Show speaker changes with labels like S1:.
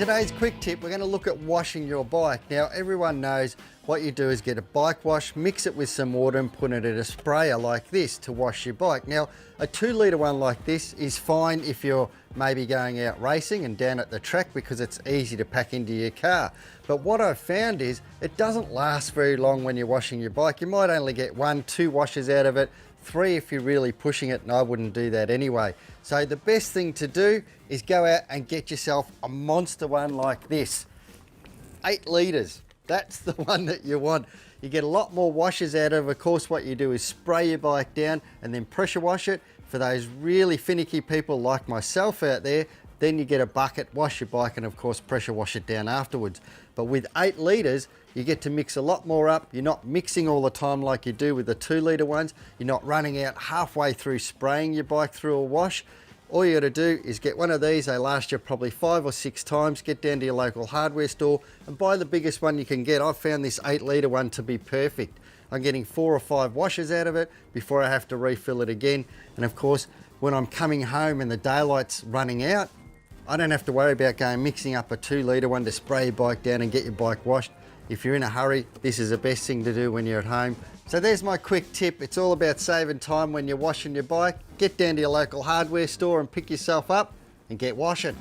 S1: today's quick tip, we're going to look at washing your bike. Now, everyone knows what you do is get a bike wash, mix it with some water and put it in a sprayer like this to wash your bike. Now, a 2-litre one like this is fine if you're maybe going out racing and down at the track because it's easy to pack into your car. But what I've found is it doesn't last very long when you're washing your bike. You might only get 1-2 washes out of it, 3 if you're really pushing it, and I wouldn't do that anyway. So the best thing to do is go out and get yourself a monster one like this. 8 litres, that's the one that you want. You get a lot more washes out of. Of course, what you do is spray your bike down and then pressure wash it. For those really finicky people like myself out there, then you get a bucket, wash your bike, and of course pressure wash it down afterwards. But with 8 litres, you get to mix a lot more up. You're not mixing all the time like you do with the 2-litre ones. You're not running out halfway through spraying your bike through a wash. All you got to do is get one of these. They last you probably 5 or 6 times. Get down to your local hardware store and buy the biggest one you can get. I've found this 8-litre one to be perfect. I'm getting 4 or 5 washes out of it before I have to refill it again. And of course, when I'm coming home and the daylight's running out, I don't have to worry about mixing up a 2-litre one to spray your bike down and get your bike washed. If you're in a hurry, this is the best thing to do when you're at home. So there's my quick tip. It's all about saving time when you're washing your bike. Get down to your local hardware store and pick yourself up and get washing.